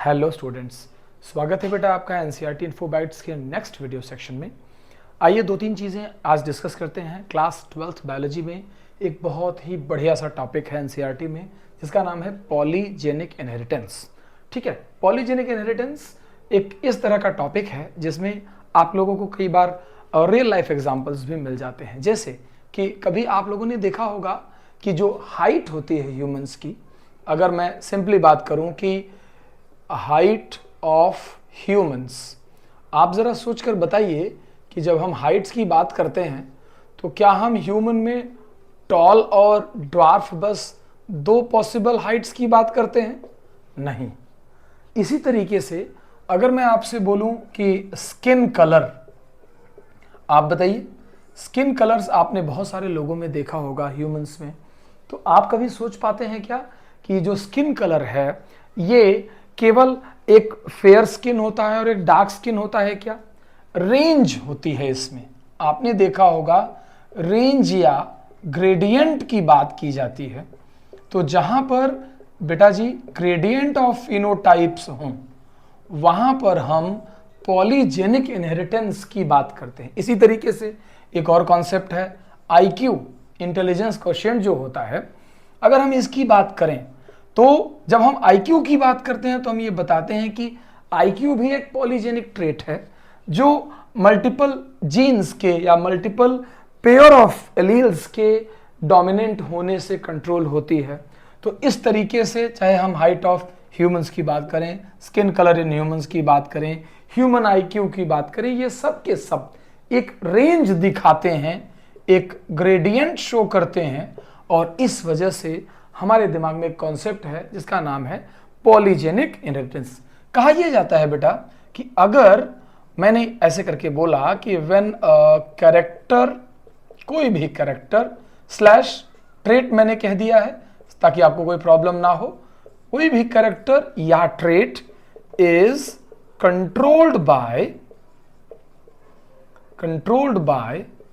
Hello students, स्वागत है बेटा आपका एनसीईआरटी इन्फो बाइट्स के नेक्स्ट वीडियो सेक्शन में। आइए दो तीन चीज़ें आज डिस्कस करते हैं। क्लास 12th बायोलॉजी में एक बहुत ही बढ़िया सा टॉपिक है एनसीईआरटी में, जिसका नाम है पॉलीजेनिक इनहेरिटेंस। ठीक है, पॉलीजेनिक इनहेरिटेंस एक इस तरह का टॉपिक है जिसमें आप लोगों को कई बार रियल लाइफ एग्जाम्पल्स भी मिल जाते हैं। जैसे कि कभी आप लोगों ने देखा होगा कि जो हाइट होती है ह्यूमंस की, अगर मैं सिंपली बात करूं कि हाइट ऑफ ह्यूमंस, आप ज़रा सोचकर बताइए कि जब हम हाइट्स की बात करते हैं तो क्या हम ह्यूमन में टॉल और ड्वार्फ बस दो पॉसिबल हाइट्स की बात करते हैं? नहीं। इसी तरीके से अगर मैं आपसे बोलूं कि स्किन कलर, आप बताइए, स्किन कलर्स आपने बहुत सारे लोगों में देखा होगा ह्यूमंस में, तो आप कभी सोच पाते हैं क्या कि जो स्किन कलर है ये केवल एक फेयर स्किन होता है और एक डार्क स्किन होता है? क्या रेंज होती है इसमें? आपने देखा होगा रेंज या ग्रेडियंट की बात की जाती है, तो जहां पर बेटा जी ग्रेडियंट ऑफ फिनोटाइप्स हों वहां पर हम पॉलीजेनिक इनहेरिटेंस की बात करते हैं। इसी तरीके से एक और कॉन्सेप्ट है आईक्यू, इंटेलिजेंस क्वोशिएंट जो होता है। अगर हम इसकी बात करें तो जब हम आईक्यू की बात करते हैं तो हम ये बताते हैं कि आईक्यू भी एक पॉलीजेनिक ट्रेट है जो मल्टीपल जीन्स के या मल्टीपल पेयर ऑफ एलील्स के डोमिनेंट होने से कंट्रोल होती है। तो इस तरीके से चाहे हम हाइट ऑफ ह्यूमंस की बात करें, स्किन कलर इन ह्यूमंस की बात करें, ह्यूमन आईक्यू की बात करें, ये सब के सब एक रेंज दिखाते हैं, एक ग्रेडियंट शो करते हैं। और इस वजह से हमारे दिमाग में एक कॉन्सेप्ट है जिसका नाम है पॉलीजेनिक इनहेरिटेंस। कहा यह जाता है बेटा कि अगर मैंने ऐसे करके बोला कि व्हेन कैरेक्टर, कोई भी कैरेक्टर स्लैश ट्रेट मैंने कह दिया है ताकि आपको कोई प्रॉब्लम ना हो, कोई भी कैरेक्टर या trait is controlled by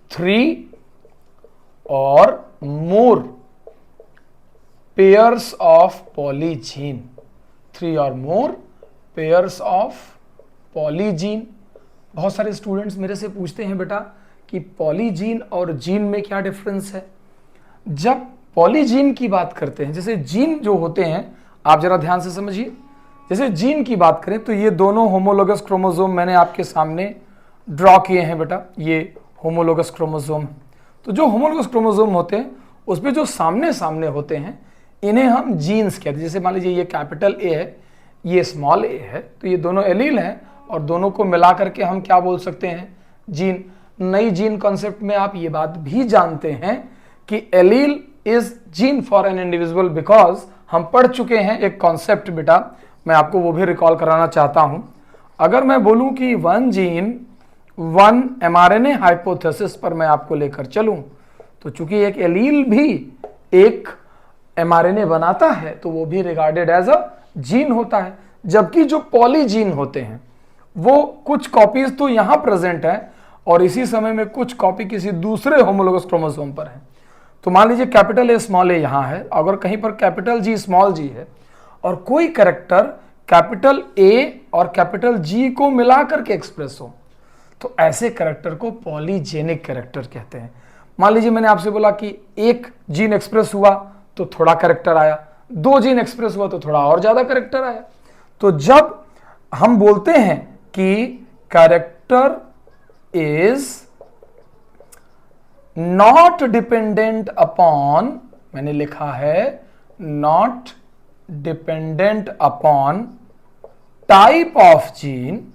3 or more pairs of polygene, 3 or more pairs of polygene। बहुत सारे स्टूडेंट्स मेरे से पूछते हैं बेटा कि पॉलीजीन और जीन में क्या डिफरेंस है। जब पॉलीजीन की बात करते हैं, जैसे जीन जो होते हैं, आप जरा ध्यान से समझिए, जैसे जीन की बात करें तो ये दोनों होमोलोगस क्रोमोसोम मैंने आपके सामने ड्रॉ किए हैं बेटा, ये होमोलोगस क्रोमोसोम। तो जो होमोलोगस क्रोमोसोम होते हैं उसमें जो सामने सामने होते हैं इन्हें हम जीन्स कहते हैं। जैसे मान लीजिए ये कैपिटल ए है, ये स्मॉल ए है, तो ये दोनों एलील हैं और दोनों को मिला करके हम क्या बोल सकते हैं? जीन। नई जीन कॉन्सेप्ट में आप ये बात भी जानते हैं कि allele is gene for an individual, because हम पढ़ चुके हैं एक कॉन्सेप्ट बेटा, मैं आपको वो भी रिकॉल कराना चाहता हूं। अगर मैं बोलूं कि 1 जीन 1 mRNA हाइपोथेसिस पर मैं आपको लेकर चलूं, तो चूंकि एक एलील भी एक mRNA बनाता है तो वो भी रिगार्डेड एज अ जीन होता है। जबकि जो पॉलीजीन होते हैं वो कुछ कॉपीज तो यहां प्रेजेंट है और इसी समय में कुछ कॉपी किसी दूसरे होमोलोगस क्रोमोसोम पर है। तो मान लीजिए कैपिटल ए स्मॉल ए यहां है, अगर कहीं पर कैपिटल जी स्मॉल जी है और कोई कैरेक्टर कैपिटल ए और कैपिटल जी को मिला करके एक्सप्रेस हो, तो ऐसे कैरेक्टर को पॉलीजेनिक कैरेक्टर कहते हैं। मान लीजिए मैंने आपसे बोला कि एक जीन एक्सप्रेस हुआ तो थोड़ा कैरेक्टर आया, 2 जीन एक्सप्रेस हुआ तो थोड़ा और ज्यादा कैरेक्टर आया। तो जब हम बोलते हैं कि character is not dependent upon, मैंने लिखा है not dependent upon type of gene,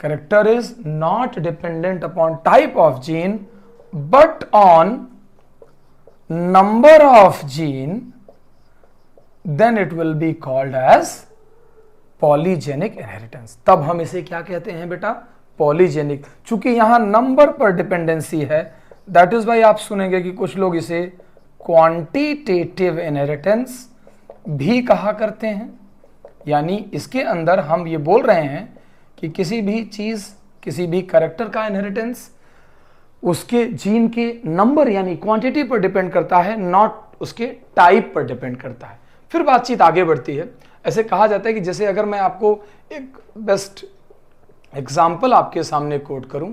character is not dependent upon type of gene but on number of gene, then it will be called as polygenic inheritance। तब हम इसे क्या कहते हैं बेटा? पॉलीजेनिक। चूंकि यहां नंबर पर डिपेंडेंसी है, दैट इज वाई आप सुनेंगे कि कुछ लोग इसे क्वांटिटेटिव इनहेरिटेंस भी कहा करते हैं। यानी इसके अंदर हम ये बोल रहे हैं कि किसी भी चीज, किसी भी कैरेक्टर का इनहेरिटेंस उसके जीन के नंबर यानी क्वांटिटी पर डिपेंड करता है, नॉट उसके टाइप पर डिपेंड करता है। फिर बातचीत आगे बढ़ती है। ऐसे कहा जाता है कि जैसे अगर मैं आपको एक बेस्ट एग्जाम्पल आपके सामने कोट करूं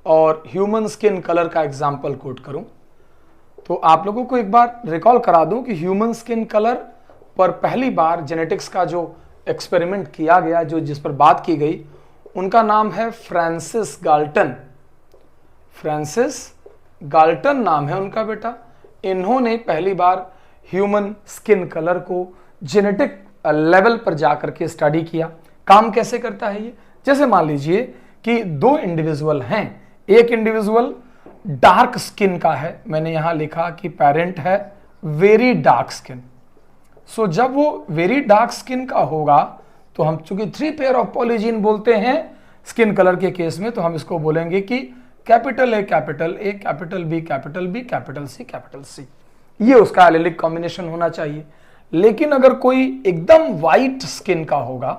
और ह्यूमन स्किन कलर का एग्जाम्पल कोट करूं, तो आप लोगों को एक बार रिकॉल करा दूं कि ह्यूमन स्किन कलर पर पहली बार जेनेटिक्स का जो एक्सपेरिमेंट किया गया, जो जिस पर बात की गई, उनका नाम है फ्रांसिस गाल्टन। फ्रांसिस गाल्टन नाम है उनका बेटा। इन्होंने पहली बार ह्यूमन स्किन कलर को जेनेटिक लेवल पर जाकर के स्टडी किया। काम कैसे करता है ये? जैसे मान लीजिए कि दो इंडिविजुअल हैं, एक इंडिविजुअल डार्क स्किन का है, मैंने यहां लिखा कि पेरेंट है वेरी डार्क स्किन। सो जब वो वेरी डार्क स्किन का होगा तो हम चूंकि 3 पेयर ऑफ पॉलीजीन बोलते हैं स्किन कलर के केस में, तो हम इसको बोलेंगे कि capital A capital A, capital B capital B, capital C, ये उसका एलिलिक कॉम्बिनेशन होना चाहिए। लेकिन अगर कोई एकदम वाइट स्किन का होगा,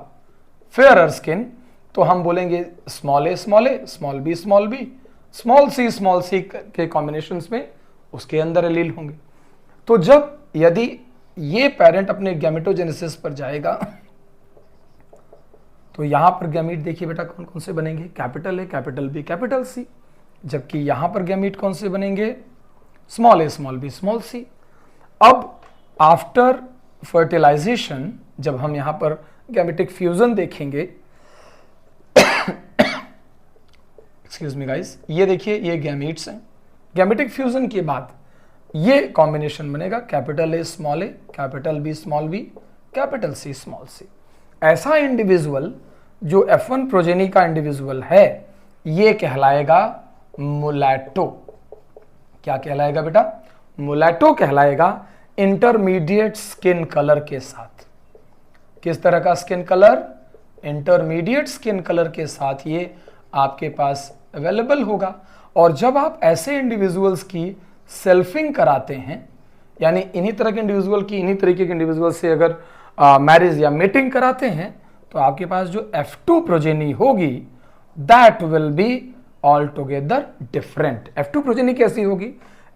फेयरर स्किन, तो हम बोलेंगे small A, small B, small सी के कॉम्बिनेशन में उसके अंदर एलील होंगे। तो जब यदि ये पेरेंट अपने गैमेटोजेनेसिस पर जाएगा तो यहां पर गैमीट देखिए बेटा कौन कौन से बनेंगे, capital A, capital B, capital C. जबकि यहां पर गैमीट कौन से बनेंगे, small A, small B, small C. अब आफ्टर फर्टिलाइजेशन जब हम यहां पर गैमेटिक फ्यूजन देखेंगे, एक्सक्यूज मी गाइस, ये देखिए ये गैमीट्स हैं। गैमेटिक फ्यूजन के बाद ये कॉम्बिनेशन बनेगा capital A, small A, capital B, small B, capital C, small C. ऐसा इंडिविजुअल जो F1 प्रोजेनी का इंडिविजुअल है, ये कहलाएगा मुलैटो। क्या कहलाएगा बेटा? मुलैटो कहलाएगा इंटरमीडिएट स्किन कलर के साथ। किस तरह का skin colour? Intermediate skin colour के साथ ये आपके पास अवेलेबल होगा। और जब आप ऐसे इंडिविजुअल्स की सेल्फिंग कराते हैं, यानी इन्हीं तरह के इंडिविजुअल की इन्हीं तरीके के इंडिविजुअल से अगर मैरिज या मीटिंग कराते हैं, तो आपके पास जो F2 प्रोजेनी होगी that will be all together different. F2 progeny कैसी होगी?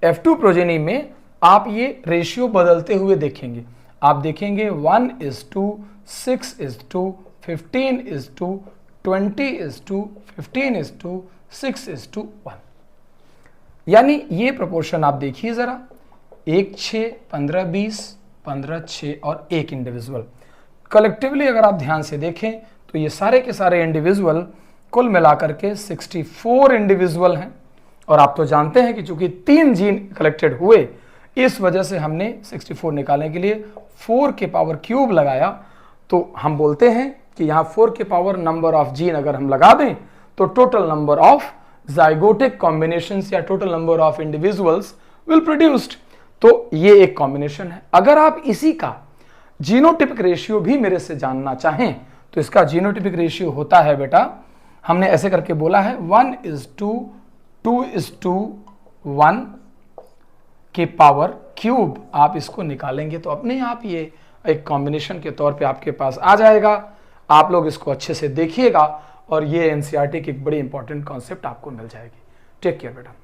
F2 प्रोजेनी में आप ये रेशियो बदलते हुए देखेंगे। आप देखेंगे 1:2, 6:2, 15:2, 20:2, 15:2, 6:1। यानी ये प्रोपोर्शन आप देखिए जरा, 1, 6, 15, 20, 15, 6 और एक इंडिविजुअल। कलेक्टिवली अगर आप ध्यान से देखें तो ये सारे के सारे इंडिविजुअल कुल मिलाकर के 64 इंडिविजुअल हैं। और आप तो जानते हैं कि चूंकि 3 जीन कलेक्टेड हुए, इस वजह से हमने 64 निकालने के लिए 4 के पावर क्यूब लगाया। तो हम बोलते हैं कि यहाँ 4 के पावर नंबर ऑफ जीन अगर हम लगा दें तो total number of zygotic combinations या total number of individuals will produced. तो ये एक कॉम्बिनेशन है। अगर आप इसी का जीनोटिपिक रेशियो भी मेरे से जानना चाहें तो इसका जीनोटिपिक रेशियो होता है बेटा, हमने ऐसे करके बोला है 1:2, 2:1 के पावर क्यूब। आप इसको निकालेंगे तो अपने आप ये एक कॉम्बिनेशन के तौर पे आपके पास आ जाएगा। आप लोग इसको अच्छे से देखिएगा और ये एनसीईआरटी की एक बड़ी इंपॉर्टेंट कॉन्सेप्ट आपको मिल जाएगी। टेक केयर बेटा।